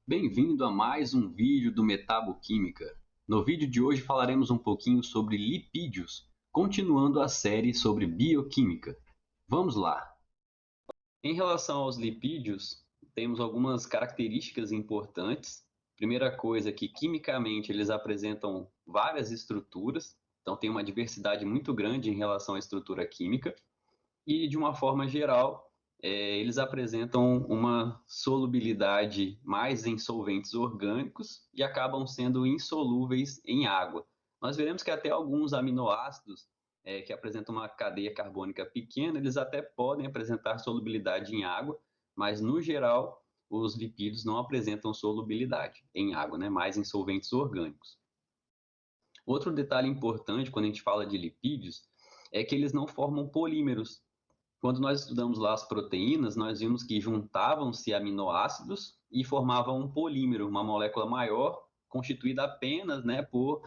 Bem-vindo a mais um vídeo do Metaboquímica. No vídeo de hoje falaremos um pouquinho sobre lipídios, continuando a série sobre bioquímica. Vamos lá! Em relação aos lipídios, temos algumas características importantes. Primeira coisa é que quimicamente eles apresentam várias estruturas, então tem uma diversidade muito grande em relação à estrutura química. E, de uma forma geral, eles apresentam uma solubilidade mais em solventes orgânicos e acabam sendo insolúveis em água. Nós veremos que até alguns aminoácidos que apresentam uma cadeia carbônica pequena, eles até podem apresentar solubilidade em água, mas, no geral, os lipídios não apresentam solubilidade em água, né? Mais em solventes orgânicos. Outro detalhe importante quando a gente fala de lipídios é que eles não formam polímeros. Quando nós estudamos lá as proteínas, nós vimos que juntavam-se aminoácidos e formavam um polímero, uma molécula maior, constituída apenas, né, por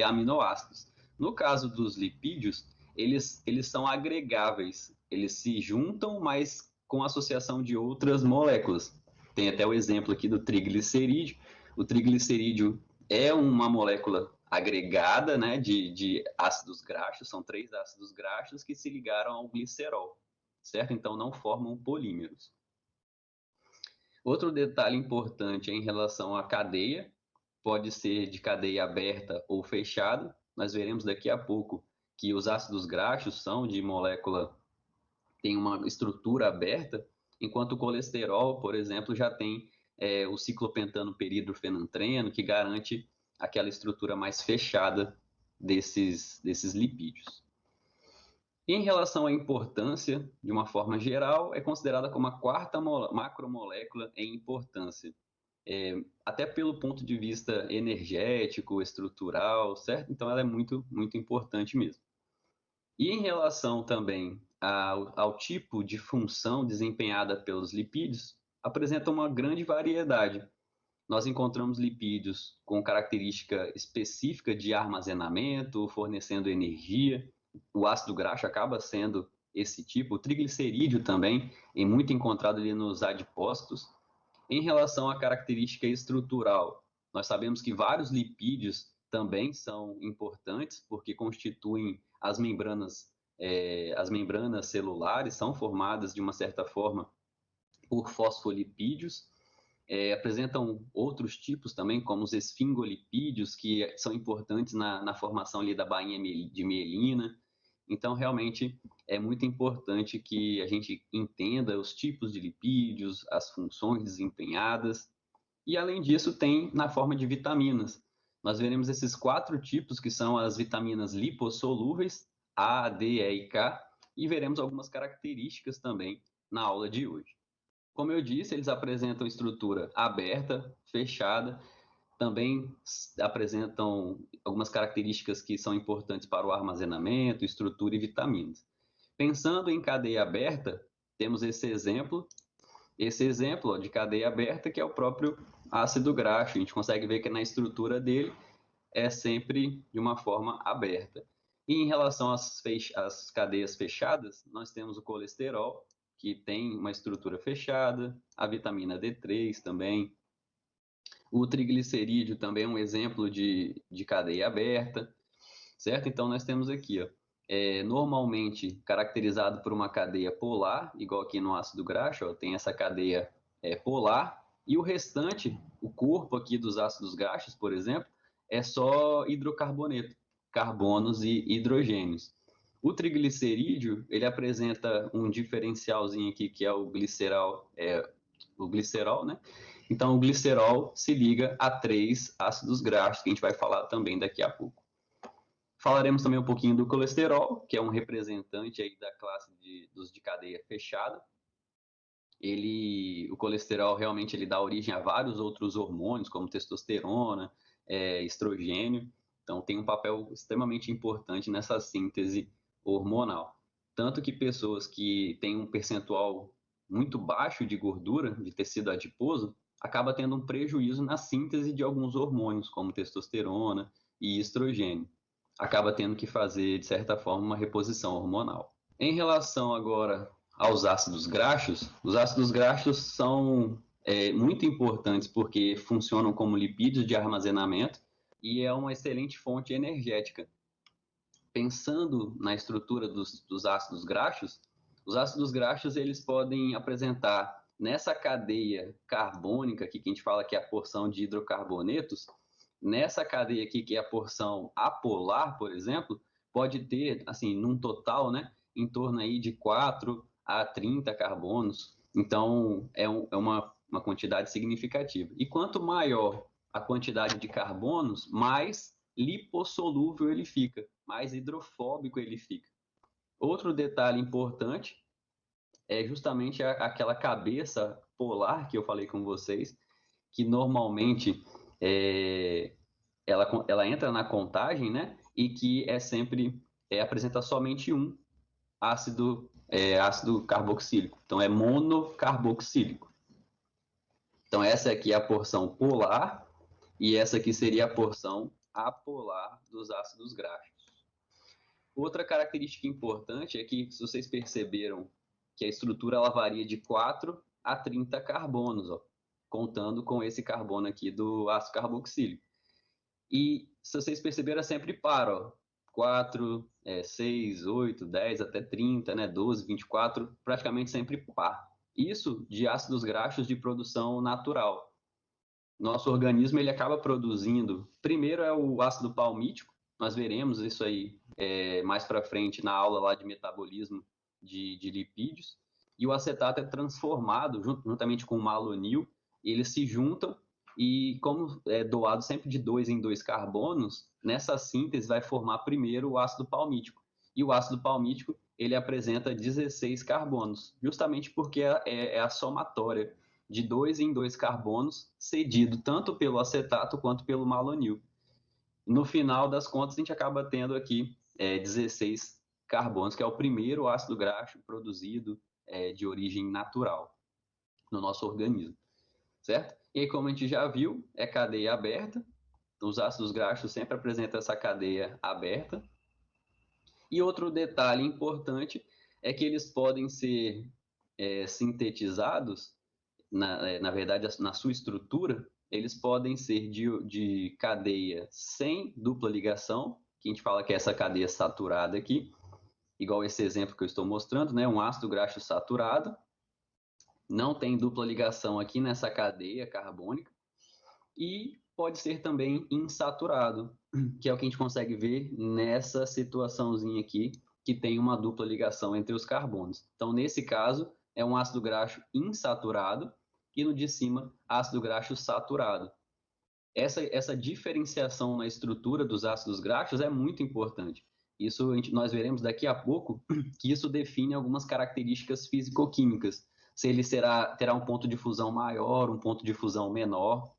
aminoácidos. No caso dos lipídios, eles são agregáveis, eles se juntam, mas com associação de outras moléculas. Tem até o exemplo aqui do triglicerídeo. O triglicerídeo é uma molécula agregada, né, de ácidos graxos, são 3 ácidos graxos que se ligaram ao glicerol, certo? Então não formam polímeros. Outro detalhe importante é em relação à cadeia, pode ser de cadeia aberta ou fechada. Nós veremos daqui a pouco que os ácidos graxos são de molécula, tem uma estrutura aberta, enquanto o colesterol, por exemplo, já tem o ciclopentano peridrofenantreno, que garante aquela estrutura mais fechada desses lipídios. Em relação à importância, de uma forma geral, é considerada como a quarta macromolécula em importância, até pelo ponto de vista energético, estrutural, certo? Então ela é muito, muito importante mesmo. E em relação também ao tipo de função desempenhada pelos lipídios, apresenta uma grande variedade. Nós encontramos lipídios com característica específica de armazenamento, fornecendo energia. O ácido graxo acaba sendo esse tipo. O triglicerídeo também é muito encontrado ali nos adipócitos. Em relação à característica estrutural, nós sabemos que vários lipídios também são importantes, porque constituem as membranas celulares, são formadas de uma certa forma por fosfolipídios. Apresentam outros tipos também, como os esfingolipídios, que são importantes na formação ali da bainha de mielina. Então, realmente, é muito importante que a gente entenda os tipos de lipídios, as funções desempenhadas. E, além disso, tem na forma de vitaminas. Nós veremos esses 4 tipos, que são as vitaminas lipossolúveis, A, D, E e K, e veremos algumas características também na aula de hoje. Como eu disse, eles apresentam estrutura aberta, fechada, também apresentam algumas características que são importantes para o armazenamento, estrutura e vitaminas. Pensando em cadeia aberta, temos esse exemplo de cadeia aberta, que é o próprio ácido graxo. A gente consegue ver que na estrutura dele é sempre de uma forma aberta. E em relação às cadeias fechadas, nós temos o colesterol, que tem uma estrutura fechada, a vitamina D3 também. O triglicerídeo também é um exemplo de cadeia aberta, certo? Então, nós temos aqui, ó, normalmente caracterizado por uma cadeia polar, igual aqui no ácido graxo, ó, tem essa cadeia polar, e o restante, o corpo aqui dos ácidos graxos, por exemplo, é só hidrocarboneto, carbonos e hidrogênios. O triglicerídeo, ele apresenta um diferencialzinho aqui, que é o glicerol, né? Então, o glicerol se liga a 3 ácidos graxos, que a gente vai falar também daqui a pouco. Falaremos também um pouquinho do colesterol, que é um representante aí da classe dos de cadeia fechada. O colesterol realmente ele dá origem a vários outros hormônios, como testosterona, estrogênio. Então, tem um papel extremamente importante nessa síntese hormonal. Tanto que pessoas que têm um percentual muito baixo de gordura, de tecido adiposo, acaba tendo um prejuízo na síntese de alguns hormônios, como testosterona e estrogênio. Acaba tendo que fazer, de certa forma, uma reposição hormonal. Em relação agora aos ácidos graxos, os ácidos graxos são muito importantes porque funcionam como lipídios de armazenamento e é uma excelente fonte energética. Pensando na estrutura dos ácidos graxos, os ácidos graxos eles podem apresentar nessa cadeia carbônica aqui, que a gente fala que é a porção de hidrocarbonetos, nessa cadeia aqui, que é a porção apolar, por exemplo, pode ter, assim, num total, né, em torno aí de 4 a 30 carbonos. Então, é uma quantidade significativa. E quanto maior a quantidade de carbonos, mais lipossolúvel ele fica, mais hidrofóbico ele fica. Outro detalhe importante é justamente aquela cabeça polar que eu falei com vocês, que normalmente ela entra na contagem, né? E que apresenta somente um ácido carboxílico. Então é monocarboxílico. Então essa aqui é a porção polar e essa aqui seria a porção apolar dos ácidos graxos. Outra característica importante é que, se vocês perceberam, que a estrutura ela varia de 4 a 30 carbonos, ó, contando com esse carbono aqui do ácido carboxílico. E, se vocês perceberam, é sempre par, ó, 4, 6, 8, 10 até 30, né, 12, 24, praticamente sempre par. Isso de ácidos graxos de produção natural. Nosso organismo ele acaba produzindo, primeiro é o ácido palmítico, nós veremos isso aí mais para frente na aula lá de metabolismo de lipídios, e o acetato é transformado juntamente com o malonil, eles se juntam e como é doado sempre de 2 em 2 carbonos, nessa síntese vai formar primeiro o ácido palmítico. E o ácido palmítico ele apresenta 16 carbonos, justamente porque é a somatória de 2 em 2 carbonos cedido tanto pelo acetato quanto pelo malonil. No final das contas, a gente acaba tendo aqui 16 carbonos, que é o primeiro ácido graxo produzido de origem natural no nosso organismo, certo? E aí, como a gente já viu, é cadeia aberta, os ácidos graxos sempre apresentam essa cadeia aberta. E outro detalhe importante é que eles podem ser sintetizados, na verdade, na sua estrutura, eles podem ser de cadeia sem dupla ligação, que a gente fala que é essa cadeia saturada aqui, igual esse exemplo que eu estou mostrando, né? Um ácido graxo saturado, não tem dupla ligação aqui nessa cadeia carbônica, e pode ser também insaturado, que é o que a gente consegue ver nessa situaçãozinha aqui, que tem uma dupla ligação entre os carbonos. Então, nesse caso, é um ácido graxo insaturado e no de cima, ácido graxo saturado. Essa diferenciação na estrutura dos ácidos graxos é muito importante. Isso nós veremos daqui a pouco, que isso define algumas características físico-químicas. Se ele terá um ponto de fusão maior, um ponto de fusão menor.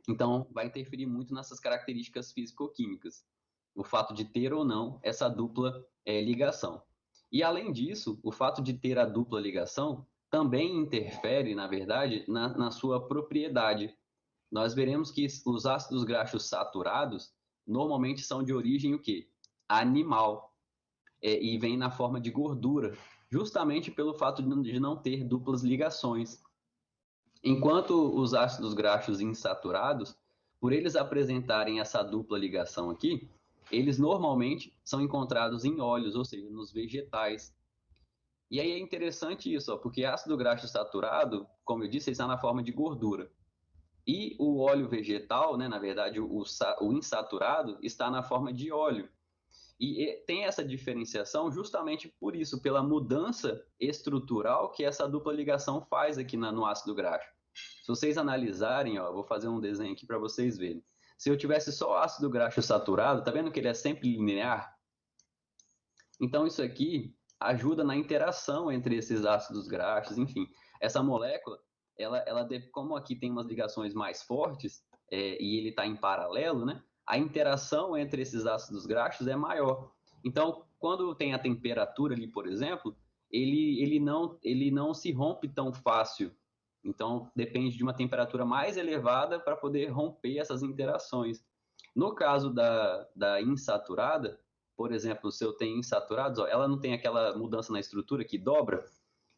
Então, vai interferir muito nessas características físico-químicas, o fato de ter ou não essa dupla ligação. E, além disso, o fato de ter a dupla ligação também interfere, na verdade, na sua propriedade. Nós veremos que os ácidos graxos saturados normalmente são de origem o quê? Animal, e vem na forma de gordura, justamente pelo fato de não ter duplas ligações. Enquanto os ácidos graxos insaturados, por eles apresentarem essa dupla ligação aqui, eles normalmente são encontrados em óleos, ou seja, nos vegetais. E aí é interessante isso, ó, porque ácido graxo saturado, como eu disse, ele está na forma de gordura. E o óleo vegetal, né, na verdade, o insaturado, está na forma de óleo. E tem essa diferenciação justamente por isso, pela mudança estrutural que essa dupla ligação faz aqui no ácido graxo. Se vocês analisarem, ó, vou fazer um desenho aqui para vocês verem. Se eu tivesse só ácido graxo saturado, tá vendo que ele é sempre linear? Então isso aqui ajuda na interação entre esses ácidos graxos, enfim. Essa molécula, como aqui tem umas ligações mais fortes, e ele está em paralelo, né? A interação entre esses ácidos graxos é maior. Então, quando tem a temperatura ali, por exemplo, ele não se rompe tão fácil. Então, depende de uma temperatura mais elevada para poder romper essas interações. No caso da insaturada, por exemplo, se eu tenho insaturados, ó, ela não tem aquela mudança na estrutura que dobra.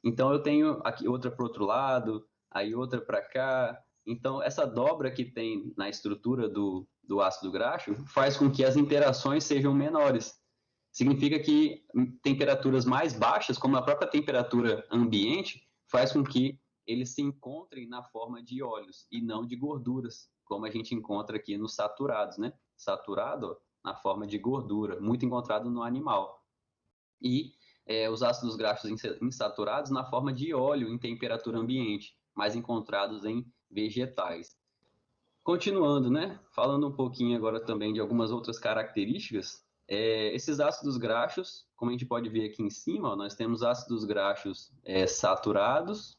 Então, eu tenho aqui outra para o outro lado, aí outra para cá. Então, essa dobra que tem na estrutura do ácido graxo faz com que as interações sejam menores. Significa que temperaturas mais baixas, como a própria temperatura ambiente, faz com que eles se encontrem na forma de óleos e não de gorduras, como a gente encontra aqui nos saturados, né? Saturado, ó, na forma de gordura, muito encontrado no animal. E os ácidos graxos insaturados na forma de óleo em temperatura ambiente, mais encontrados em vegetais. Continuando, né? Falando um pouquinho agora também de algumas outras características, esses ácidos graxos, como a gente pode ver aqui em cima, ó, nós temos ácidos graxos saturados,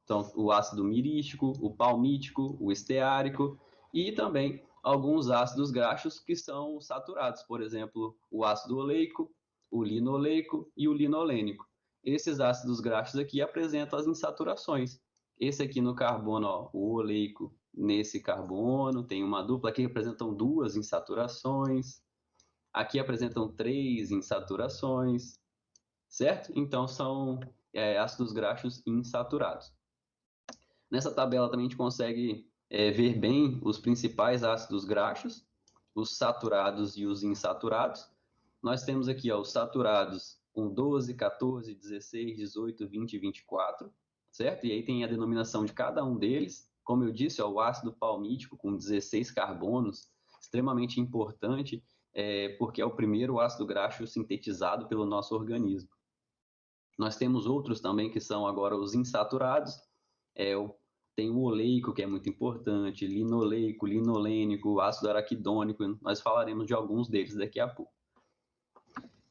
então o ácido mirístico, o palmítico, o esteárico e também alguns ácidos graxos que são saturados, por exemplo, o ácido oleico, o linoleico e o linolênico. Esses ácidos graxos aqui apresentam as insaturações. Esse aqui no carbono, ó, o oleico nesse carbono, tem uma dupla aqui que apresentam duas insaturações. Aqui apresentam três insaturações, certo? Então são ácidos graxos insaturados. Nessa tabela também a gente consegue ver bem os principais ácidos graxos, os saturados e os insaturados. Nós temos aqui ó, os saturados com 12, 14, 16, 18, 20 e 24, certo? E aí tem a denominação de cada um deles. Como eu disse, ó, o ácido palmítico com 16 carbonos, extremamente importante, porque é o primeiro ácido graxo sintetizado pelo nosso organismo. Nós temos outros também que são agora os insaturados, tem o oleico, que é muito importante, linoleico, linolênico, ácido araquidônico, nós falaremos de alguns deles daqui a pouco.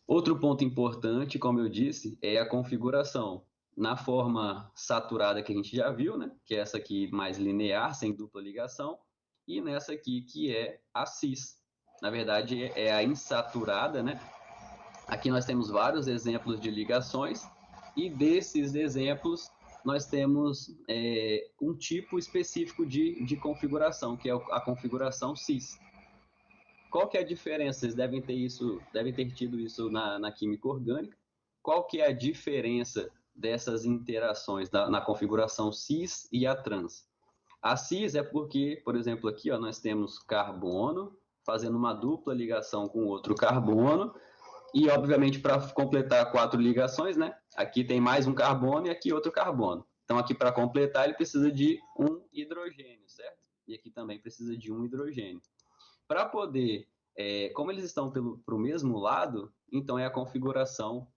Outro ponto importante, como eu disse, é a configuração. Na forma saturada que a gente já viu, né, que é essa aqui mais linear, sem dupla ligação, e nessa aqui que é a cis. Na verdade, é a insaturada, né? Aqui nós temos vários exemplos de ligações, e desses exemplos nós temos um tipo específico de configuração, que é a configuração cis. Qual que é a diferença? Vocês devem ter tido isso na química orgânica. Qual que é a diferença dessas interações na configuração cis e a trans? A cis é porque, por exemplo, aqui ó, nós temos carbono fazendo uma dupla ligação com outro carbono, e, obviamente, para completar 4 ligações, né? Aqui tem mais um carbono e aqui outro carbono. Então, aqui para completar, ele precisa de um hidrogênio, certo? E aqui também precisa de um hidrogênio. Para poder, como eles estão para o mesmo lado, então é a configuração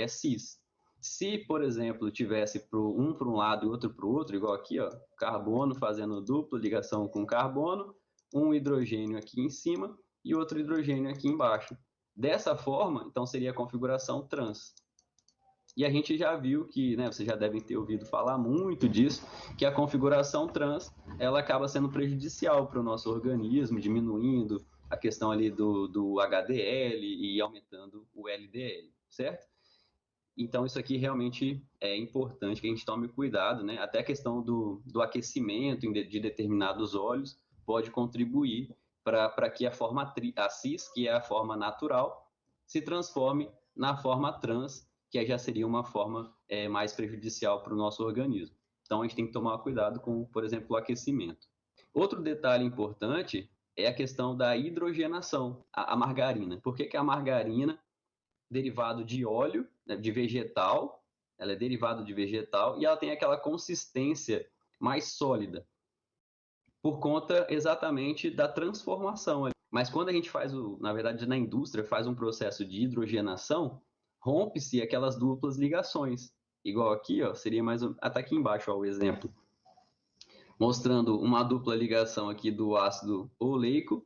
cis. Se, por exemplo, tivesse um para um lado e outro para o outro, igual aqui, ó, carbono fazendo dupla ligação com carbono, um hidrogênio aqui em cima e outro hidrogênio aqui embaixo. Dessa forma, então seria a configuração trans. E a gente já viu que, né, vocês já devem ter ouvido falar muito disso, que a configuração trans, ela acaba sendo prejudicial para o nosso organismo, diminuindo a questão ali do HDL e aumentando o LDL, certo? Então isso aqui realmente é importante que a gente tome cuidado, né? Até a questão do aquecimento de determinados óleos pode contribuir para que a cis, que é a forma natural, se transforme na forma trans, que já seria uma forma mais prejudicial para o nosso organismo. Então a gente tem que tomar cuidado com, por exemplo, o aquecimento. Outro detalhe importante é a questão da hidrogenação, a margarina. Por que a margarina, derivado de óleo, né, de vegetal, ela é derivada de vegetal e ela tem aquela consistência mais sólida? Por conta exatamente da transformação. Mas quando a gente faz, na verdade, na indústria, faz um processo de hidrogenação, rompe-se aquelas duplas ligações. Igual aqui, ó, seria mais até aqui embaixo, ó, o exemplo. Mostrando uma dupla ligação aqui do ácido oleico,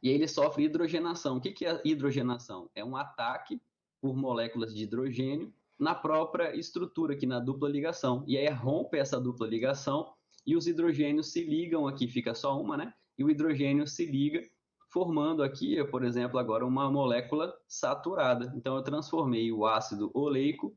e aí ele sofre hidrogenação. O que é hidrogenação? É um ataque por moléculas de hidrogênio na própria estrutura, aqui na dupla ligação. E aí rompe essa dupla ligação e os hidrogênios se ligam aqui, fica só uma, né? E o hidrogênio se liga, formando aqui, por exemplo, agora uma molécula saturada. Então eu transformei o ácido oleico,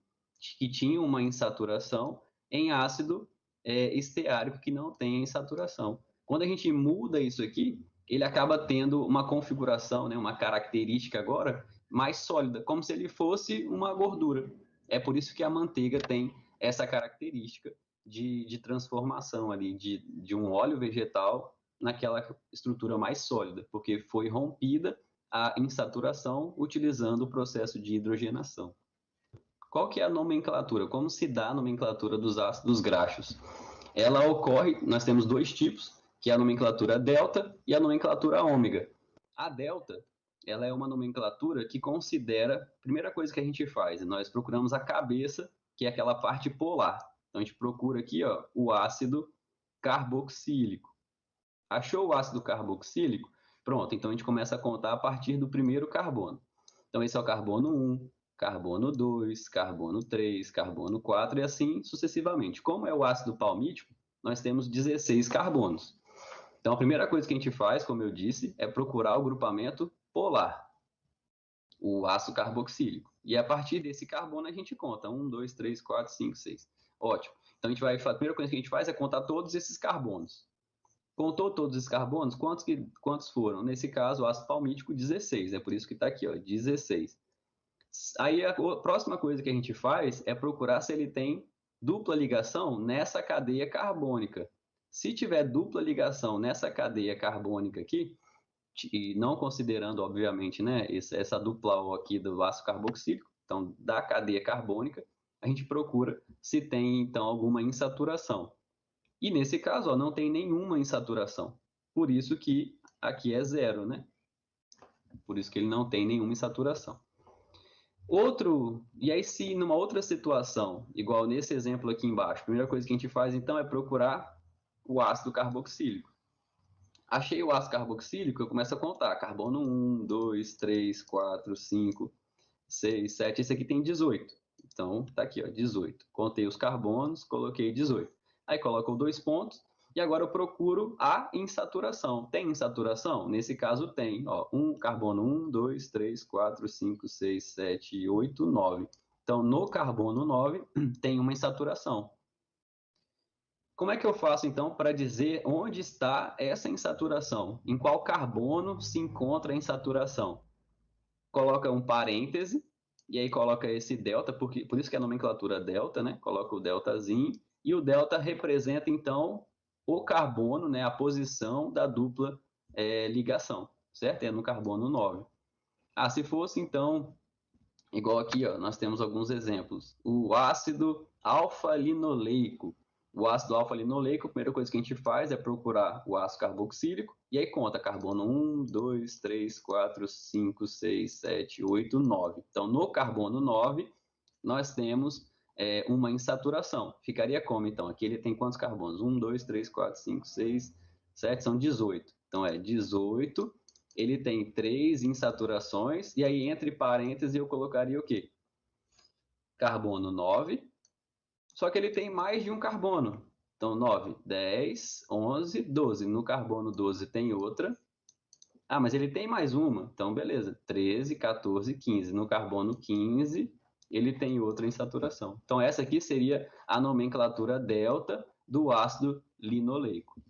que tinha uma insaturação, em ácido esteárico, que não tem insaturação. Quando a gente muda isso aqui, ele acaba tendo uma configuração, né, uma característica agora mais sólida, como se ele fosse uma gordura. É por isso que a manteiga tem essa característica de transformação ali de um óleo vegetal naquela estrutura mais sólida, porque foi rompida a insaturação utilizando o processo de hidrogenação. Qual que é a nomenclatura? Como se dá a nomenclatura dos ácidos graxos? Ela ocorre, nós temos dois tipos, que é a nomenclatura delta e a nomenclatura ômega. A delta, ela é uma nomenclatura que considera, a primeira coisa que a gente faz, nós procuramos a cabeça, que é aquela parte polar. Então a gente procura aqui, ó, o ácido carboxílico. Achou o ácido carboxílico? Pronto, então a gente começa a contar a partir do primeiro carbono. Então esse é o carbono 1, carbono 2, carbono 3, carbono 4 e assim sucessivamente. Como é o ácido palmítico, nós temos 16 carbonos. Então a primeira coisa que a gente faz, como eu disse, é procurar o grupamento polar, o ácido carboxílico. E a partir desse carbono a gente conta 1, 2, 3, 4, 5, 6. Ótimo. Então a primeira coisa que a gente faz é contar todos esses carbonos. Contou todos os carbonos, quantos foram? Nesse caso, o ácido palmítico, 16. É por isso que está aqui, ó, 16. Aí a próxima coisa que a gente faz é procurar se ele tem dupla ligação nessa cadeia carbônica. Se tiver dupla ligação nessa cadeia carbônica aqui, e não considerando, obviamente, né, essa dupla O aqui do ácido carboxílico, então da cadeia carbônica, a gente procura se tem, então, alguma insaturação. E nesse caso, ó, não tem nenhuma insaturação. Por isso que aqui é zero, né? Por isso que ele não tem nenhuma insaturação. E aí se numa outra situação, igual nesse exemplo aqui embaixo, a primeira coisa que a gente faz então é procurar o ácido carboxílico. Achei o ácido carboxílico, eu começo a contar. Carbono 1, 2, 3, 4, 5, 6, 7. Esse aqui tem 18. Então, tá aqui, ó, 18. Contei os carbonos, coloquei 18. Aí coloco 2 pontos e agora eu procuro a insaturação. Tem insaturação? Nesse caso tem. Ó, carbono 1, 2, 3, 4, 5, 6, 7, 8, 9. Então, no carbono 9 tem uma insaturação. Como é que eu faço, então, para dizer onde está essa insaturação? Em qual carbono se encontra a insaturação? Coloca um parêntese, e aí coloca esse delta, por isso que é a nomenclatura delta, né? Coloca o deltazinho, e o delta representa, então, o carbono, né? A posição da dupla ligação, certo? É no carbono 9. Se fosse, então, igual aqui, ó, nós temos alguns exemplos. O ácido alfa-linoleico. O ácido alfa-linoleico, a primeira coisa que a gente faz é procurar o ácido carboxílico, e aí conta carbono 1, 2, 3, 4, 5, 6, 7, 8, 9. Então, no carbono 9, nós temos uma insaturação. Ficaria como, então? Aqui ele tem quantos carbonos? 1, 2, 3, 4, 5, 6, 7, são 18. Então, é 18, ele tem 3 insaturações, e aí entre parênteses eu colocaria o quê? Carbono 9, só que ele tem mais de um carbono. Então, 9, 10, 11, 12. No carbono 12 tem outra. Mas ele tem mais uma. Então, beleza. 13, 14, 15. No carbono 15, ele tem outra insaturação. Então, essa aqui seria a nomenclatura delta do ácido linoleico.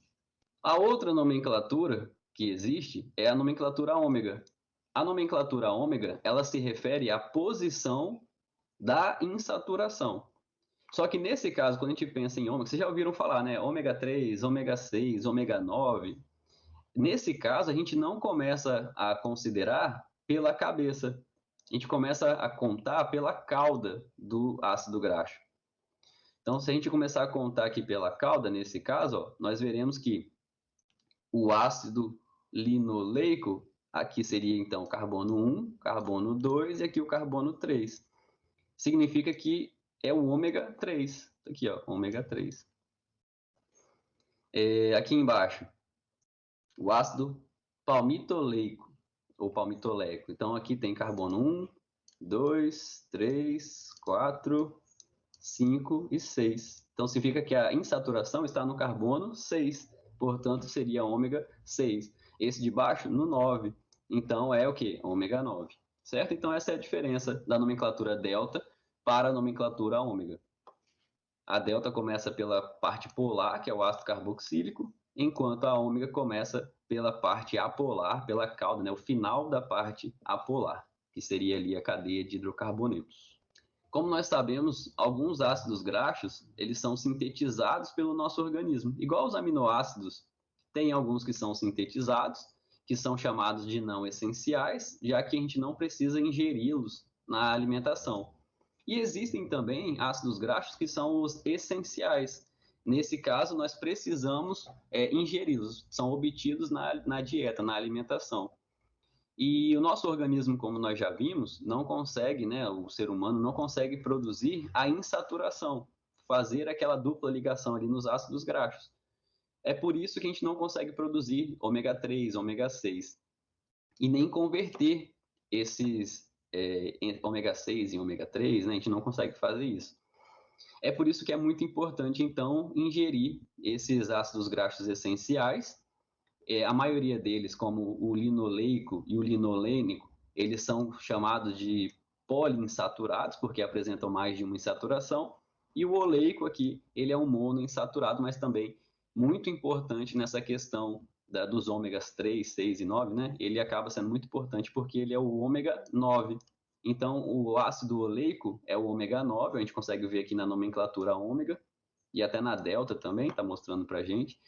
A outra nomenclatura que existe é a nomenclatura ômega. A nomenclatura ômega, ela se refere à posição da insaturação. Só que nesse caso, quando a gente pensa em ômega, vocês já ouviram falar, né? Ômega 3, ômega 6, ômega 9. Nesse caso, a gente não começa a considerar pela cabeça. A gente começa a contar pela cauda do ácido graxo. Então, se a gente começar a contar aqui pela cauda, nesse caso, ó, nós veremos que o ácido linoleico, aqui seria então carbono 1, carbono 2 e aqui o carbono 3. Significa que é o ômega 3. Aqui, ó, ômega 3. Aqui embaixo, o ácido palmitoleico, ou palmitoleico. Então, aqui tem carbono 1, 2, 3, 4, 5 e 6. Então, significa que a insaturação está no carbono 6. Portanto, seria ômega 6. Esse de baixo, no 9. Então, é o quê? Ômega 9. Certo? Então, essa é a diferença da nomenclatura delta para a nomenclatura ômega. A delta começa pela parte polar, que é o ácido carboxílico, enquanto a ômega começa pela parte apolar, pela cauda, né? O final da parte apolar, que seria ali a cadeia de hidrocarbonetos. Como nós sabemos, alguns ácidos graxos, eles são sintetizados pelo nosso organismo. Igual os aminoácidos, tem alguns que são sintetizados, que são chamados de não essenciais, já que a gente não precisa ingeri-los na alimentação. E existem também ácidos graxos que são os essenciais. Nesse caso, nós precisamos ingeri-los, são obtidos na dieta, na alimentação. E o nosso organismo, como nós já vimos, não consegue, né, o ser humano não consegue produzir a insaturação, fazer aquela dupla ligação ali nos ácidos graxos. É por isso que a gente não consegue produzir ômega 3, ômega 6 e nem converter esses ômega 6 em ômega 3, né? A gente não consegue fazer isso. É por isso que é muito importante, então, ingerir esses ácidos graxos essenciais. A maioria deles, como o linoleico e o linolênico, eles são chamados de poliinsaturados, porque apresentam mais de uma insaturação. E o oleico aqui, ele é um monoinsaturado, mas também muito importante nessa questão dos ômegas 3, 6 e 9, né? Ele acaba sendo muito importante porque ele é o ômega 9. Então, o ácido oleico é o ômega 9, a gente consegue ver aqui na nomenclatura ômega, e até na delta também, está mostrando para a gente.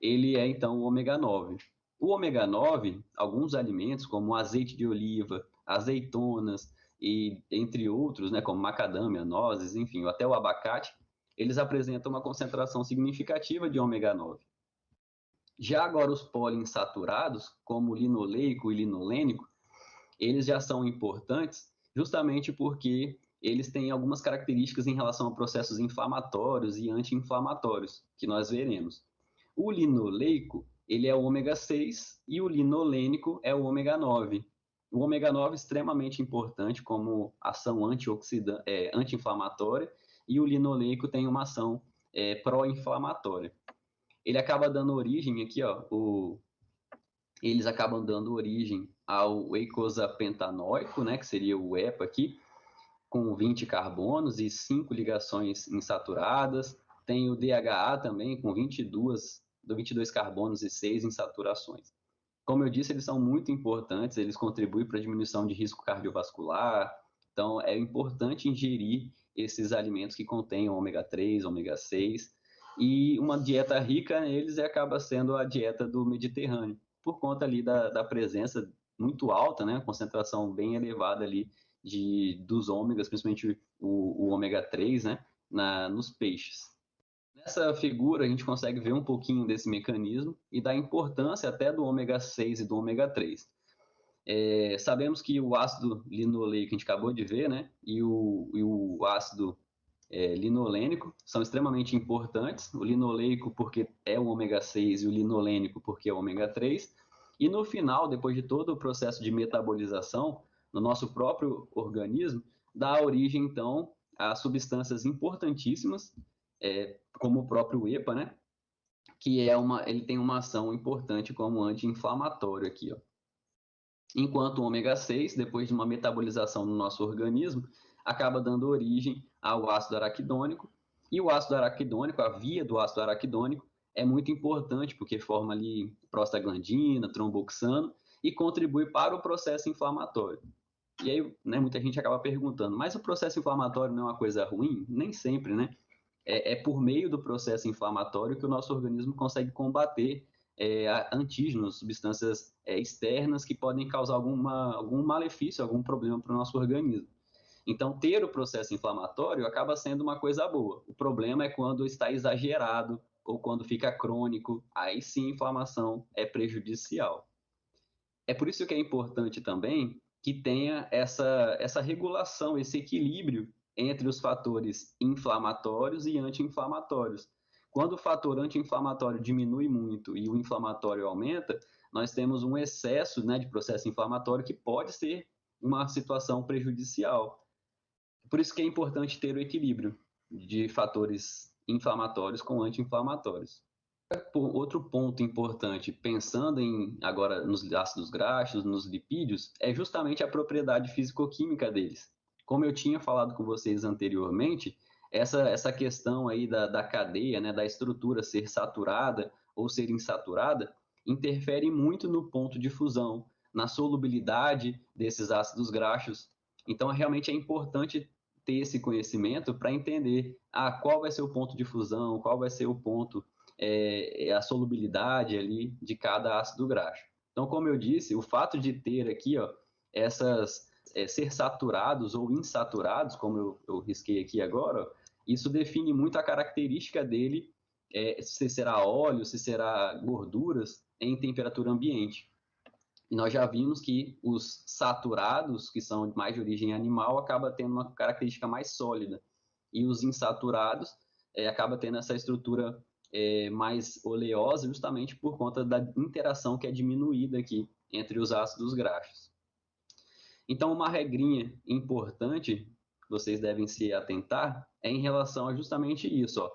Ele é, então, o ômega 9. O ômega 9, alguns alimentos, como azeite de oliva, azeitonas, e entre outros, né, como macadâmia, nozes, enfim, até o abacate, eles apresentam uma concentração significativa de ômega 9. Já agora os poliinsaturados, como o linoleico e linolênico, eles já são importantes justamente porque eles têm algumas características em relação a processos inflamatórios e anti-inflamatórios, que nós veremos. O linoleico, ele é o ômega 6 e o linolênico é o ômega 9. O ômega 9 é extremamente importante como ação anti-inflamatória e o linoleico tem uma ação pró-inflamatória. Ele acaba dando origem aqui, ó, eles acabam dando origem ao eicosapentanoico, né, que seria o EPA aqui, com 20 carbonos e 5 ligações insaturadas. Tem o DHA também, com 22 carbonos e 6 insaturações. Como eu disse, eles são muito importantes, eles contribuem para a diminuição de risco cardiovascular. Então, é importante ingerir esses alimentos que contêm ômega 3, ômega 6. E uma dieta rica neles acaba sendo a dieta do Mediterrâneo, por conta ali da presença muito alta, né? Concentração bem elevada ali dos ômegas, principalmente o ômega 3, né? Nos peixes. Nessa figura, a gente consegue ver um pouquinho desse mecanismo e da importância até do ômega 6 e do ômega 3. Sabemos que o ácido linoleico que a gente acabou de ver, né, e o ácido linolênico são extremamente importantes. O linoleico porque é o ômega 6 e o linolênico porque é o ômega 3. E no final, depois de todo o processo de metabolização no nosso próprio organismo, dá origem, então, a substâncias importantíssimas, como o próprio EPA, né? Que ele tem uma ação importante como anti-inflamatório aqui, ó. Enquanto o ômega 6, depois de uma metabolização no nosso organismo, acaba dando origem ao ácido araquidônico. E o ácido araquidônico, a via do ácido araquidônico, é muito importante porque forma ali prostaglandina, tromboxano e contribui para o processo inflamatório. E aí, né, muita gente acaba perguntando, mas o processo inflamatório não é uma coisa ruim? Nem sempre, né? É por meio do processo inflamatório que o nosso organismo consegue combater antígenos, substâncias externas que podem causar algum malefício, algum problema para o nosso organismo. Então, ter o processo inflamatório acaba sendo uma coisa boa. O problema é quando está exagerado ou quando fica crônico, aí sim a inflamação é prejudicial. É por isso que é importante também que tenha essa regulação, esse equilíbrio entre os fatores inflamatórios e anti-inflamatórios. Quando o fator anti-inflamatório diminui muito e o inflamatório aumenta, nós temos um excesso, né, de processo inflamatório que pode ser uma situação prejudicial. Por isso que é importante ter o equilíbrio de fatores inflamatórios com anti-inflamatórios. Outro ponto importante, pensando agora nos ácidos graxos, nos lipídios, é justamente a propriedade físico-química deles. Como eu tinha falado com vocês anteriormente, essa questão aí da cadeia, né, da estrutura ser saturada ou ser insaturada, interfere muito no ponto de fusão, na solubilidade desses ácidos graxos. Então, realmente é importante ter esse conhecimento para entender qual vai ser o ponto de fusão, qual vai ser o ponto, a solubilidade ali de cada ácido graxo. Então, como eu disse, o fato de ter aqui, ó, ser saturados ou insaturados, como eu risquei aqui agora, ó, isso define muito a característica dele, se será óleo, se será gorduras em temperatura ambiente. E nós já vimos que os saturados, que são mais de origem animal, acaba tendo uma característica mais sólida. E os insaturados acaba tendo essa estrutura mais oleosa, justamente por conta da interação que é diminuída aqui entre os ácidos graxos. Então, uma regrinha importante que vocês devem se atentar é em relação a justamente isso, ó,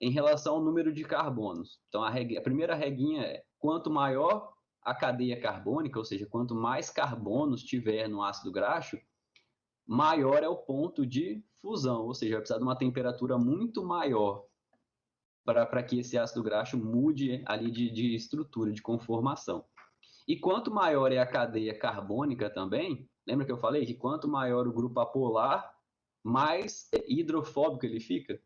em relação ao número de carbonos. Então, a primeira regrinha é: quanto maior a cadeia carbônica, ou seja, quanto mais carbonos tiver no ácido graxo, maior é o ponto de fusão, ou seja, vai precisar de uma temperatura muito maior para que esse ácido graxo mude ali de estrutura, de conformação. E quanto maior é a cadeia carbônica também, lembra que eu falei que quanto maior o grupo apolar, mais hidrofóbico ele fica?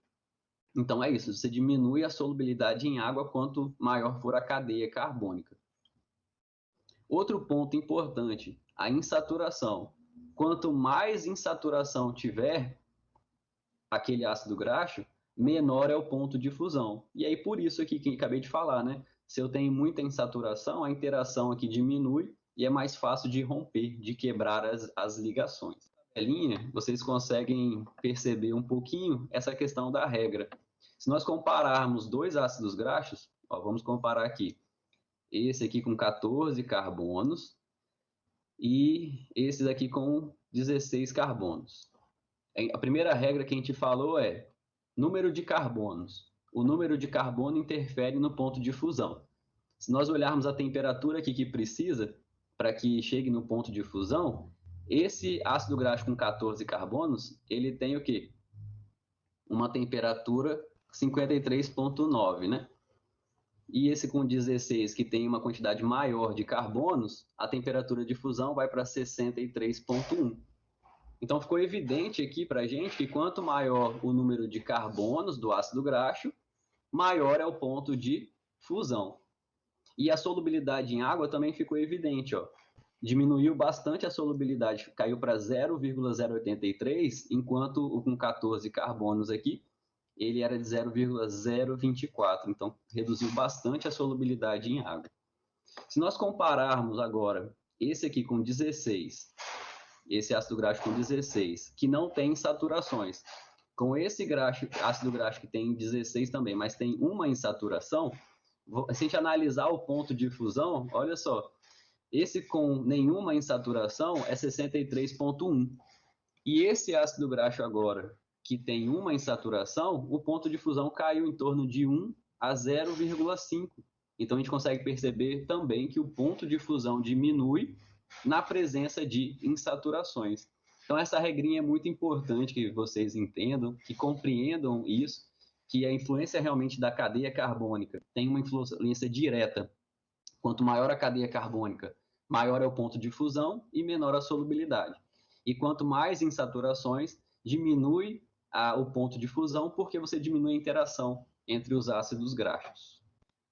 Então é isso, você diminui a solubilidade em água quanto maior for a cadeia carbônica. Outro ponto importante, a insaturação. Quanto mais insaturação tiver aquele ácido graxo, menor é o ponto de fusão. E aí por isso aqui que acabei de falar, né? Se eu tenho muita insaturação, a interação aqui diminui e é mais fácil de romper, de quebrar as ligações. Na linha, vocês conseguem perceber um pouquinho essa questão da regra. Se nós compararmos dois ácidos graxos, ó, vamos comparar aqui. Esse aqui com 14 carbonos e esses aqui com 16 carbonos. A primeira regra que a gente falou é número de carbonos. O número de carbono interfere no ponto de fusão. Se nós olharmos a temperatura aqui que precisa para que chegue no ponto de fusão, esse ácido graxo com 14 carbonos, ele tem o quê? Uma temperatura 53,9, né? E esse com 16, que tem uma quantidade maior de carbonos, a temperatura de fusão vai para 63,1. Então ficou evidente aqui para a gente que quanto maior o número de carbonos do ácido graxo, maior é o ponto de fusão. E a solubilidade em água também ficou evidente, ó. Diminuiu bastante a solubilidade, caiu para 0,083, enquanto o com 14 carbonos aqui, ele era de 0,024, então reduziu bastante a solubilidade em água. Se nós compararmos agora esse aqui com 16, esse ácido graxo com 16, que não tem insaturações, com esse ácido graxo que tem 16 também, mas tem uma insaturação, se a gente analisar o ponto de fusão, olha só, esse com nenhuma insaturação é 63,1. E esse ácido graxo agora, que tem uma insaturação, o ponto de fusão caiu em torno de 1 a 0,5. Então a gente consegue perceber também que o ponto de fusão diminui na presença de insaturações. Então essa regrinha é muito importante que vocês entendam, que compreendam isso, que a influência realmente da cadeia carbônica tem uma influência direta. Quanto maior a cadeia carbônica, maior é o ponto de fusão e menor a solubilidade. E quanto mais insaturações, diminui o ponto de fusão, porque você diminui a interação entre os ácidos graxos.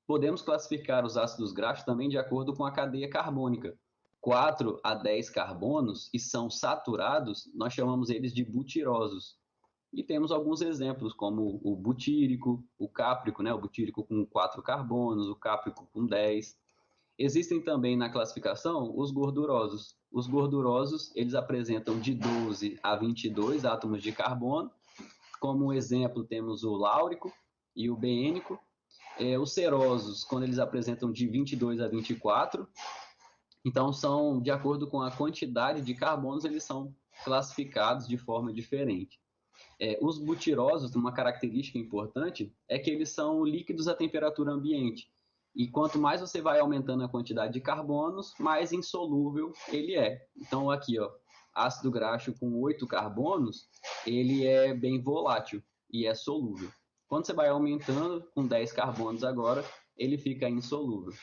Podemos classificar os ácidos graxos também de acordo com a cadeia carbônica. 4 a 10 carbonos e são saturados, nós chamamos eles de butirosos. E temos alguns exemplos, como o butírico, o cáprico, né? O butírico com 4 carbonos, o cáprico com 10. Existem também na classificação os gordurosos. Os gordurosos, eles apresentam de 12 a 22 átomos de carbono. Como exemplo, temos o láurico e o beênico. Os cerosos, quando eles apresentam de 22 a 24. Então, são, de acordo com a quantidade de carbonos, eles são classificados de forma diferente. Os butirosos, uma característica importante, é que eles são líquidos à temperatura ambiente. E quanto mais você vai aumentando a quantidade de carbonos, mais insolúvel ele é. Então, aqui, ó, ácido graxo com 8 carbonos, ele é bem volátil e é solúvel. Quando você vai aumentando com 10 carbonos agora, ele fica insolúvel.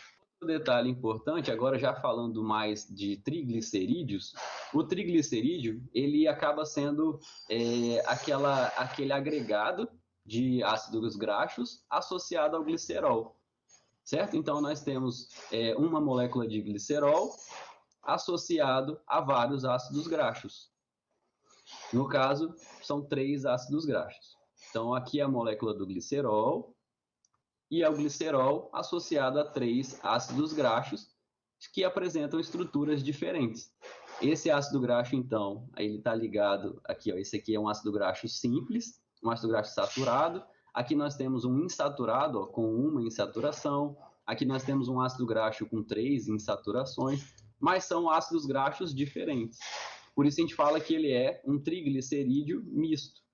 Um detalhe importante, agora já falando mais de triglicerídeos, o triglicerídeo ele acaba sendo aquele agregado de ácidos graxos associado ao glicerol, certo? Então nós temos uma molécula de glicerol associado a vários ácidos graxos. No caso, são 3 ácidos graxos. Então aqui é a molécula do glicerol, e ao glicerol associado a 3 ácidos graxos que apresentam estruturas diferentes. Esse ácido graxo, então, ele está ligado aqui, ó, esse aqui é um ácido graxo simples, um ácido graxo saturado. Aqui nós temos um insaturado, ó, com uma insaturação. Aqui nós temos um ácido graxo com 3 insaturações, mas são ácidos graxos diferentes. Por isso a gente fala que ele é um triglicerídeo misto.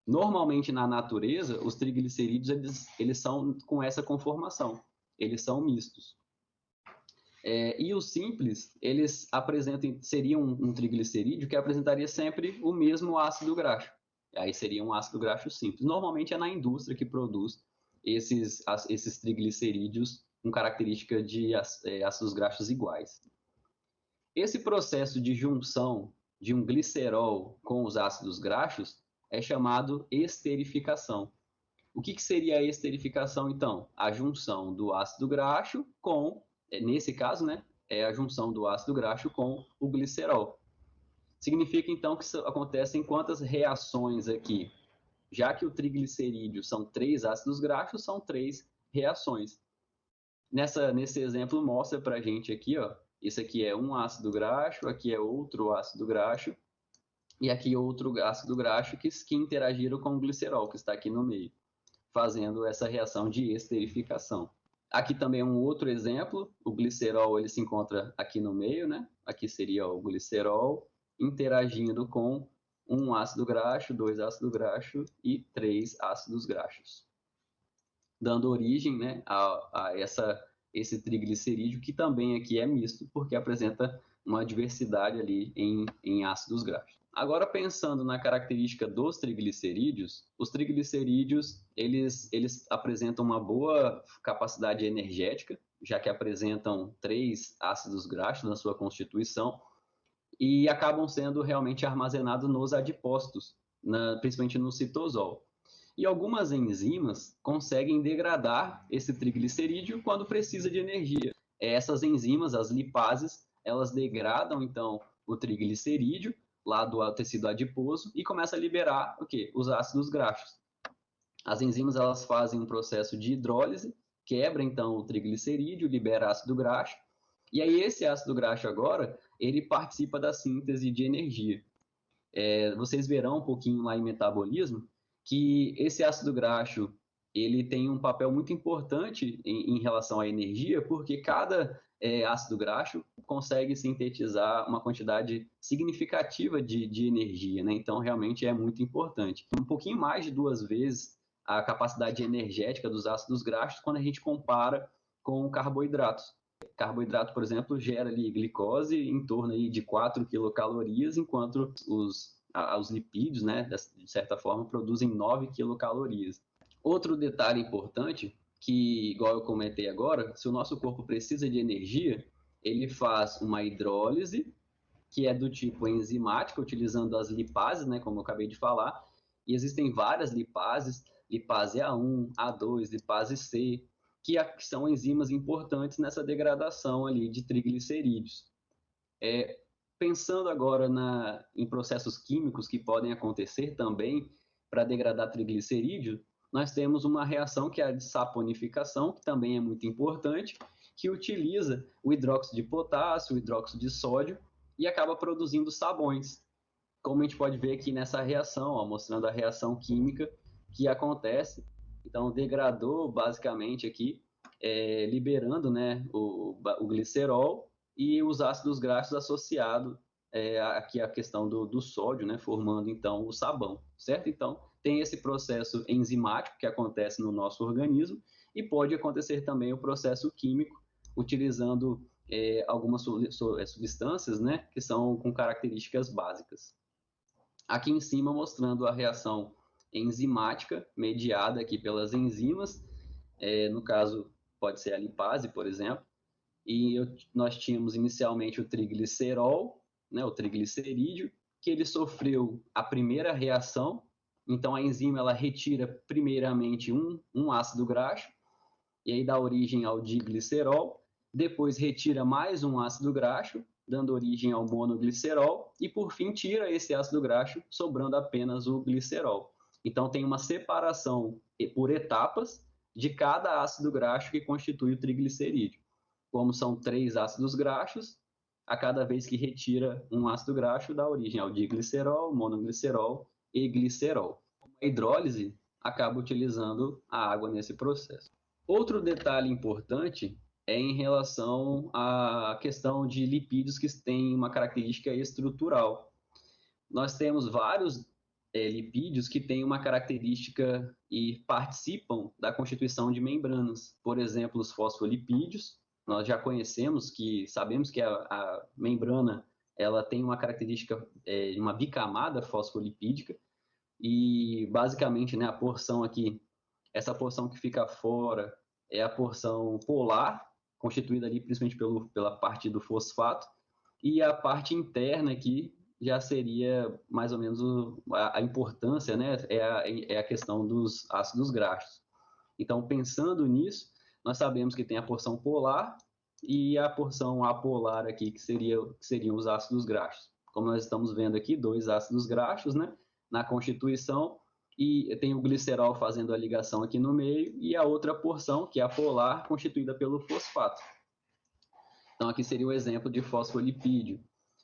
Normalmente na natureza, os triglicerídeos eles são com essa conformação, eles são mistos. E os simples, eles seriam um triglicerídeo que apresentaria sempre o mesmo ácido graxo. Aí seria um ácido graxo simples. Normalmente é na indústria que produz esses triglicerídeos com característica de ácidos graxos iguais. Esse processo de junção de um glicerol com os ácidos graxos é chamado esterificação. O que seria a esterificação, então? A junção do ácido graxo com, nesse caso, né, é a junção do ácido graxo com o glicerol. Significa, então, que isso acontece em quantas reações aqui? Já que o triglicerídeo são 3 ácidos graxos, são 3 reações. Nesse exemplo, mostra para a gente aqui, ó, esse aqui é um ácido graxo, aqui é outro ácido graxo, e aqui outro ácido graxo que interagiram com o glicerol, que está aqui no meio, fazendo essa reação de esterificação. Aqui também é um outro exemplo, o glicerol ele se encontra aqui no meio, né? Aqui seria o glicerol interagindo com um ácido graxo, 2 ácidos graxos e 3 ácidos graxos, dando origem, né, a esse triglicerídeo, que também aqui é misto, porque apresenta uma diversidade ali em ácidos graxos. Agora, pensando na característica dos triglicerídeos, os triglicerídeos eles apresentam uma boa capacidade energética, já que apresentam 3 ácidos graxos na sua constituição, e acabam sendo realmente armazenados nos adipócitos, principalmente no citosol. E algumas enzimas conseguem degradar esse triglicerídeo quando precisa de energia. Essas enzimas, as lipases, elas degradam então o triglicerídeo lá do tecido adiposo e começa a liberar o quê? Os ácidos graxos. As enzimas elas fazem um processo de hidrólise, quebra então o triglicerídeo, libera ácido graxo, e aí esse ácido graxo agora, ele participa da síntese de energia. Vocês verão um pouquinho lá em metabolismo que esse ácido graxo ele tem um papel muito importante em relação à energia, porque cada ácido graxo consegue sintetizar uma quantidade significativa de energia, né? Então, realmente é muito importante. Um pouquinho mais de 2 vezes a capacidade energética dos ácidos graxos quando a gente compara com carboidratos. Carboidrato, por exemplo, gera ali glicose em torno aí de 4 quilocalorias, enquanto os lipídios, né, de certa forma, produzem 9 quilocalorias. Outro detalhe importante, que, igual eu comentei agora, se o nosso corpo precisa de energia, ele faz uma hidrólise, que é do tipo enzimática, utilizando as lipases, né, como eu acabei de falar, e existem várias lipases, lipase A1, A2, lipase C, que são enzimas importantes nessa degradação ali de triglicerídeos. Pensando agora em processos químicos que podem acontecer também para degradar triglicerídeo, nós temos uma reação que é a de saponificação, que também é muito importante, que utiliza o hidróxido de potássio, o hidróxido de sódio e acaba produzindo sabões. Como a gente pode ver aqui nessa reação, ó, mostrando a reação química que acontece. Então, degradou basicamente aqui, liberando, né, o glicerol e os ácidos graxos associados aqui à questão do sódio, né, formando então o sabão, certo? Então, tem esse processo enzimático que acontece no nosso organismo e pode acontecer também o processo químico utilizando algumas substâncias, né, que são com características básicas. Aqui em cima mostrando a reação enzimática mediada aqui pelas enzimas, no caso pode ser a lipase, por exemplo, e nós tínhamos inicialmente o triglicerol, né, o triglicerídeo, que ele sofreu a primeira reação. Então a enzima ela retira primeiramente um ácido graxo, e aí dá origem ao diglicerol, depois retira mais um ácido graxo, dando origem ao monoglicerol, e por fim tira esse ácido graxo, sobrando apenas o glicerol. Então tem uma separação por etapas de cada ácido graxo que constitui o triglicerídeo. Como são 3 ácidos graxos, a cada vez que retira um ácido graxo, dá origem ao diglicerol, monoglicerol e glicerol. A hidrólise acaba utilizando a água nesse processo. Outro detalhe importante é em relação à questão de lipídios que têm uma característica estrutural. Nós temos vários lipídios que têm uma característica e participam da constituição de membranas. Por exemplo, os fosfolipídios. Nós já conhecemos sabemos que a membrana ela tem uma característica de uma bicamada fosfolipídica e basicamente, né, a porção aqui, essa porção que fica fora é a porção polar, constituída ali principalmente pela parte do fosfato, e a parte interna aqui já seria mais ou menos a importância, né, é a questão dos ácidos graxos. Então, pensando nisso, nós sabemos que tem a porção polar e a porção apolar aqui, que seriam os ácidos graxos. Como nós estamos vendo aqui, 2 ácidos graxos, né, na constituição, e tem o glicerol fazendo a ligação aqui no meio, e a outra porção, que é a polar, constituída pelo fosfato. Então, aqui seria o exemplo de fosfolipídio.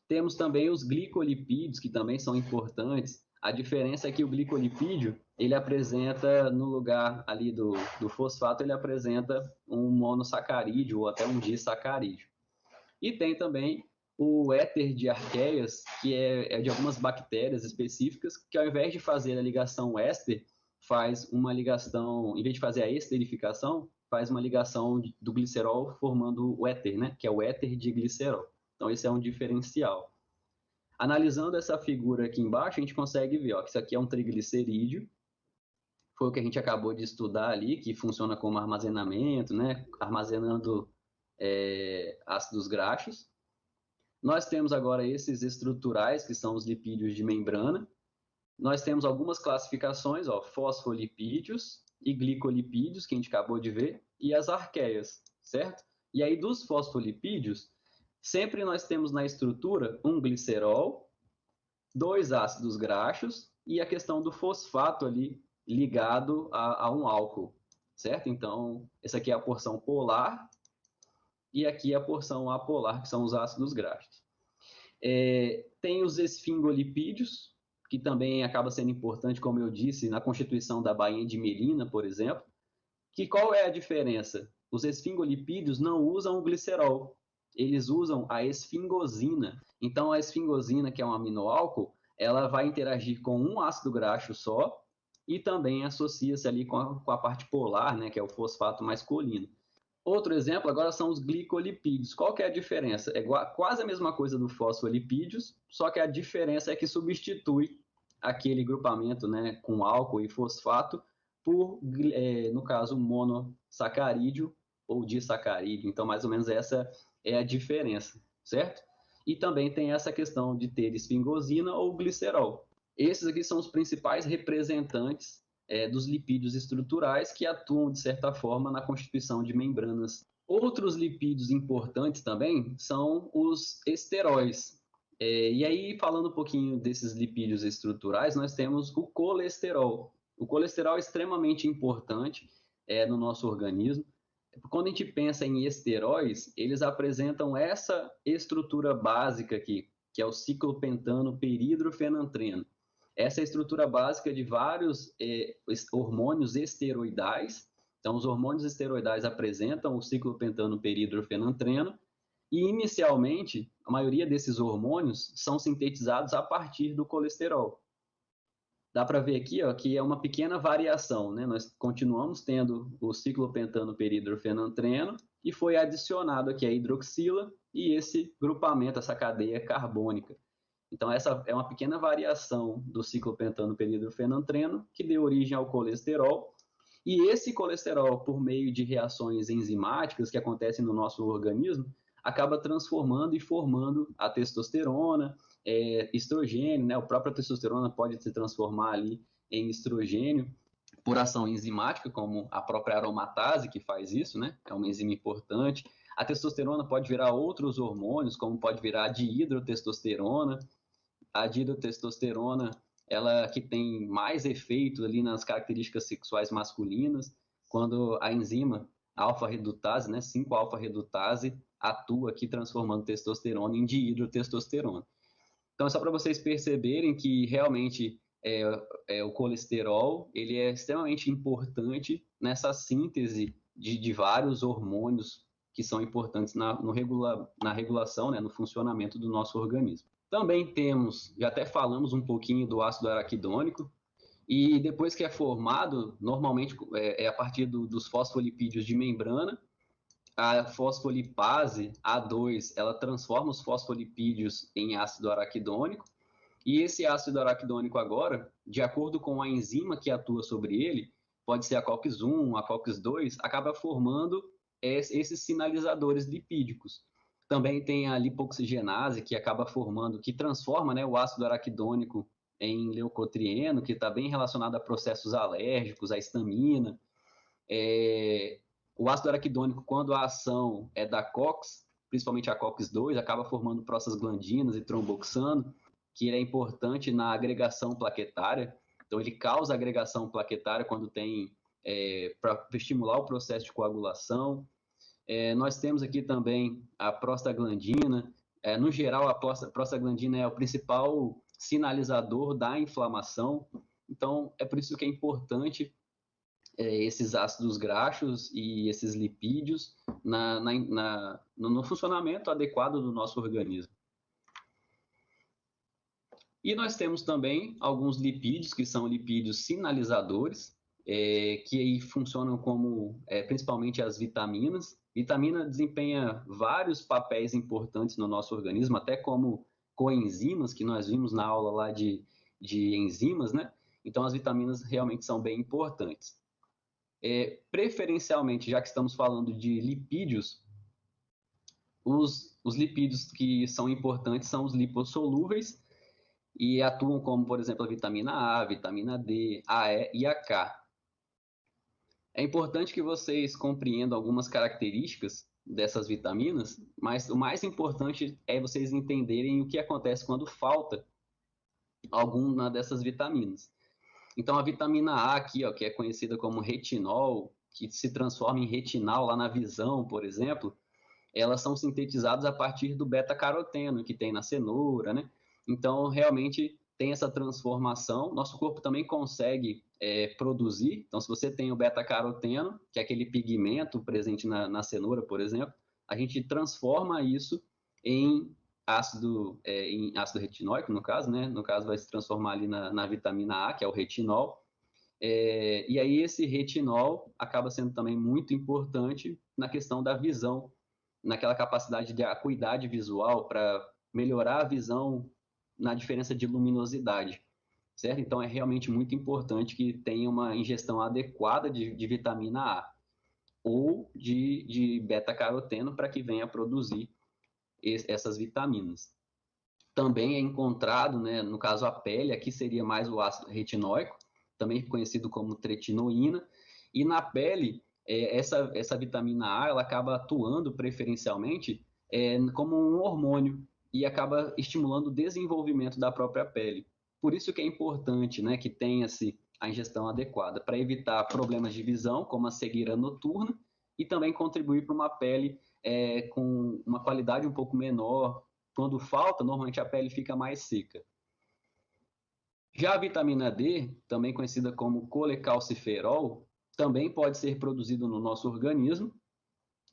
Temos também os glicolipídios, que também são importantes. A diferença é que o glicolipídio, ele apresenta, no lugar ali do fosfato, ele apresenta um monossacarídeo ou até um disacarídeo. E tem também o éter de arqueias, que é de algumas bactérias específicas, que ao invés de fazer a ligação éster, faz uma ligação, em vez de fazer a esterificação, faz uma ligação do glicerol formando o éter, né? Que é o éter de glicerol. Então esse é um diferencial. Analisando essa figura aqui embaixo, a gente consegue ver ó, que isso aqui é um triglicerídeo, foi o que a gente acabou de estudar ali, que funciona como armazenamento, né? Armazenando ácidos graxos. Nós temos agora esses estruturais, que são os lipídios de membrana. Nós temos algumas classificações, ó, fosfolipídios e glicolipídios, que a gente acabou de ver, e as arqueias, certo? E aí, dos fosfolipídios, sempre nós temos na estrutura um glicerol, 2 ácidos graxos e a questão do fosfato ali ligado a um álcool, certo? Então, essa aqui é a porção polar e aqui é a porção apolar, que são os ácidos graxos. Tem os esfingolipídios, que também acaba sendo importante, como eu disse, na constituição da bainha de mielina, por exemplo. Que qual é a diferença? Os esfingolipídios não usam o glicerol, eles usam a esfingosina. Então, a esfingosina, que é um aminoálcool, ela vai interagir com um ácido graxo só e também associa-se ali com a parte polar, né, que é o fosfato masculino. Outro exemplo agora são os glicolipídios. Qual que é a diferença? É quase a mesma coisa do fosfolipídios, só que a diferença é que substitui aquele grupamento, né, com álcool e fosfato por, no caso, monossacarídeo ou disacarídeo. Então, mais ou menos essa é a diferença, certo? E também tem essa questão de ter esfingosina ou glicerol. Esses aqui são os principais representantes dos lipídios estruturais que atuam, de certa forma, na constituição de membranas. Outros lipídios importantes também são os esteróis. E aí, falando um pouquinho desses lipídios estruturais, nós temos o colesterol. O colesterol é extremamente importante no nosso organismo. Quando a gente pensa em esteróis, eles apresentam essa estrutura básica aqui, que é o ciclopentano peridrofenantreno. Essa é a estrutura básica de vários hormônios esteroidais. Então, os hormônios esteroidais apresentam o ciclopentano peridrofenantreno e, inicialmente, a maioria desses hormônios são sintetizados a partir do colesterol. Dá para ver aqui ó, que é uma pequena variação, né? Nós continuamos tendo o ciclopentano peridrofenantreno e foi adicionado aqui a hidroxila e esse grupamento, essa cadeia carbônica. Então, essa é uma pequena variação do ciclopentano peridrofenantreno que deu origem ao colesterol. E esse colesterol, por meio de reações enzimáticas que acontecem no nosso organismo, acaba transformando e formando a testosterona, estrogênio, né? A própria testosterona pode se transformar ali em estrogênio por ação enzimática, como a própria aromatase que faz isso, né? É uma enzima importante. A testosterona pode virar outros hormônios, como pode virar a dihidrotestosterona. A dihidrotestosterona, ela que tem mais efeito ali nas características sexuais masculinas, quando a enzima alfa-redutase, né, 5-alfa-redutase, atua aqui transformando testosterona em dihidrotestosterona. Então, é só para vocês perceberem que realmente o colesterol ele é extremamente importante nessa síntese de vários hormônios que são importantes na regulação, né, no funcionamento do nosso organismo. Também temos, já até falamos um pouquinho do ácido araquidônico, e depois que é formado, normalmente a partir dos fosfolipídios de membrana, a fosfolipase A2, ela transforma os fosfolipídios em ácido araquidônico, e esse ácido araquidônico agora, de acordo com a enzima que atua sobre ele, pode ser a COX-1, a COX-2, acaba formando esses sinalizadores lipídicos. Também tem a lipoxigenase, que acaba formando, que transforma, né, o ácido araquidônico em leucotrieno, que está bem relacionado a processos alérgicos, a histamina. O ácido araquidônico, quando a ação é da COX, principalmente a COX-2, acaba formando prostaglandinas e tromboxano, que é importante na agregação plaquetária. Então, ele causa agregação plaquetária quando tem para estimular o processo de coagulação. Nós temos aqui também a prostaglandina. No geral, a prostaglandina é o principal sinalizador da inflamação. Então, é por isso que é importante esses ácidos graxos e esses lipídios no funcionamento adequado do nosso organismo. E nós temos também alguns lipídios, que são lipídios sinalizadores, que aí funcionam como, principalmente as vitaminas. Vitamina desempenha vários papéis importantes no nosso organismo, até como coenzimas, que nós vimos na aula lá de enzimas, né? Então, as vitaminas realmente são bem importantes. Preferencialmente, já que estamos falando de lipídios, os lipídios que são importantes são os lipossolúveis e atuam como, por exemplo, a vitamina A, a vitamina D, a E e a K. É importante que vocês compreendam algumas características dessas vitaminas, mas o mais importante é vocês entenderem o que acontece quando falta alguma dessas vitaminas. Então, a vitamina A aqui, ó, que é conhecida como retinol, que se transforma em retinal lá na visão, por exemplo, elas são sintetizadas a partir do beta-caroteno que tem na cenoura, né? Então, realmente tem essa transformação. Nosso corpo também consegue produzir. Então, se você tem o beta-caroteno, que é aquele pigmento presente na cenoura, por exemplo, a gente transforma isso em ácido retinóico, no caso, né? No caso, vai se transformar ali na vitamina A, que é o retinol. E aí esse retinol acaba sendo também muito importante na questão da visão, naquela capacidade de acuidade visual para melhorar a visão na diferença de luminosidade, certo? Então é realmente muito importante que tenha uma ingestão adequada de vitamina A ou de beta-caroteno para que venha produzir essas vitaminas. Também é encontrado, né, no caso a pele, aqui seria mais o ácido retinóico, também conhecido como tretinoína, e na pele, essa vitamina A ela acaba atuando preferencialmente como um hormônio e acaba estimulando o desenvolvimento da própria pele. Por isso que é importante, né, que tenha-se a ingestão adequada, para evitar problemas de visão, como a cegueira noturna, e também contribuir para uma pele com uma qualidade um pouco menor. Quando falta, normalmente a pele fica mais seca. Já a vitamina D, também conhecida como colecalciferol, também pode ser produzido no nosso organismo.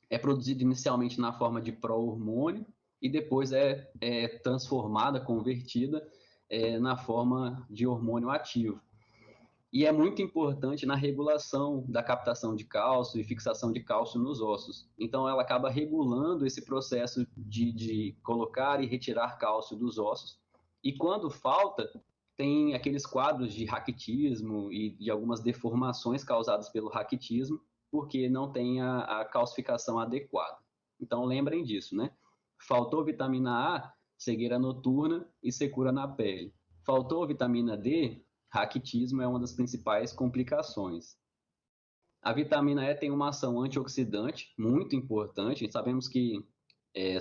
É produzido inicialmente na forma de pró-hormônio e depois é transformada, convertida na forma de hormônio ativo. E é muito importante na regulação da captação de cálcio e fixação de cálcio nos ossos. Então, ela acaba regulando esse processo de colocar e retirar cálcio dos ossos. E quando falta, tem aqueles quadros de raquitismo e de algumas deformações causadas pelo raquitismo, porque não tem a calcificação adequada. Então lembrem disso, né? Faltou vitamina A, cegueira noturna e secura na pele. Faltou vitamina D, raquitismo é uma das principais complicações. A vitamina E tem uma ação antioxidante muito importante. Sabemos que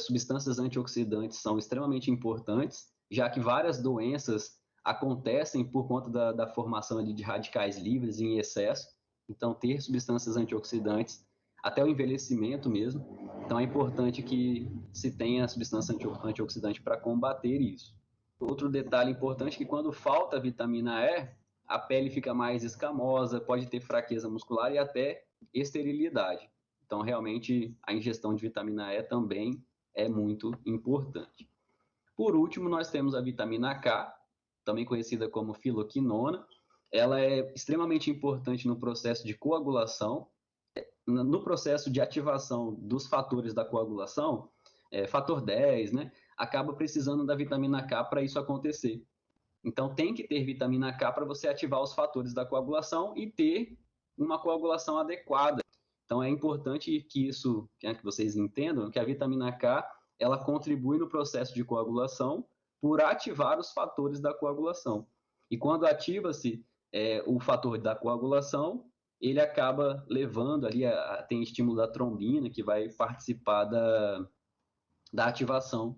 substâncias antioxidantes são extremamente importantes, já que várias doenças acontecem por conta da formação ali de radicais livres em excesso. Então, ter substâncias antioxidantes, até o envelhecimento mesmo. Então, é importante que se tenha substância antioxidante para combater isso. Outro detalhe importante é que quando falta vitamina E, a pele fica mais escamosa, pode ter fraqueza muscular e até esterilidade. Então, realmente, a ingestão de vitamina E também é muito importante. Por último, nós temos a vitamina K, também conhecida como filoquinona. Ela é extremamente importante no processo de coagulação, no processo de ativação dos fatores da coagulação, fator 10, né, acaba precisando da vitamina K para isso acontecer. Então, tem que ter vitamina K para você ativar os fatores da coagulação e ter uma coagulação adequada. Então, é importante que isso, que vocês entendam, que a vitamina K, ela contribui no processo de coagulação por ativar os fatores da coagulação. E quando ativa-se o fator da coagulação, ele acaba levando ali, tem estímulo da trombina, que vai participar da ativação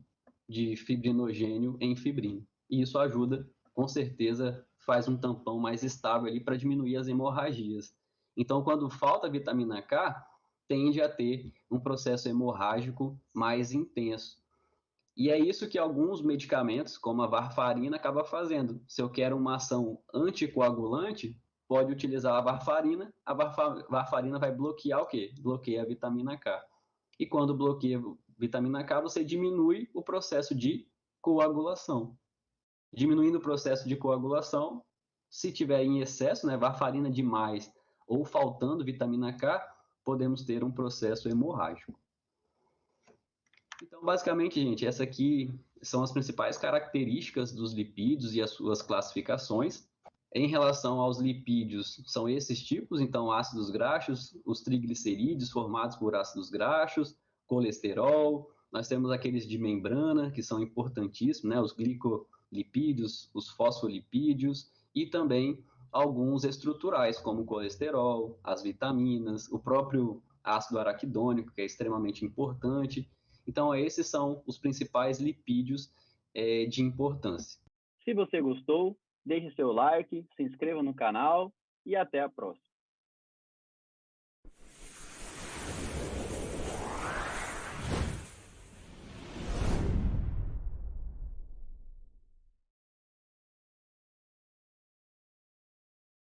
de fibrinogênio em fibrina. E isso ajuda, com certeza, faz um tampão mais estável ali para diminuir as hemorragias. Então, quando falta vitamina K, tende a ter um processo hemorrágico mais intenso. E é isso que alguns medicamentos, como a varfarina, acaba fazendo. Se eu quero uma ação anticoagulante, pode utilizar a varfarina vai bloquear o quê? Bloqueia a vitamina K. E quando bloqueia vitamina K, você diminui o processo de coagulação. Diminuindo o processo de coagulação, se tiver em excesso, né, varfarina demais ou faltando vitamina K, podemos ter um processo hemorrágico. Então, basicamente, gente, essa aqui são as principais características dos lipídios e as suas classificações. Em relação aos lipídios, são esses tipos, então ácidos graxos, os triglicerídeos formados por ácidos graxos, colesterol, nós temos aqueles de membrana, que são importantíssimos, né? Os glicolipídios, os fosfolipídios e também alguns estruturais, como o colesterol, as vitaminas, o próprio ácido araquidônico, que é extremamente importante. Então, esses são os principais lipídios de importância. Se você gostou, deixe seu like, se inscreva no canal e até a próxima.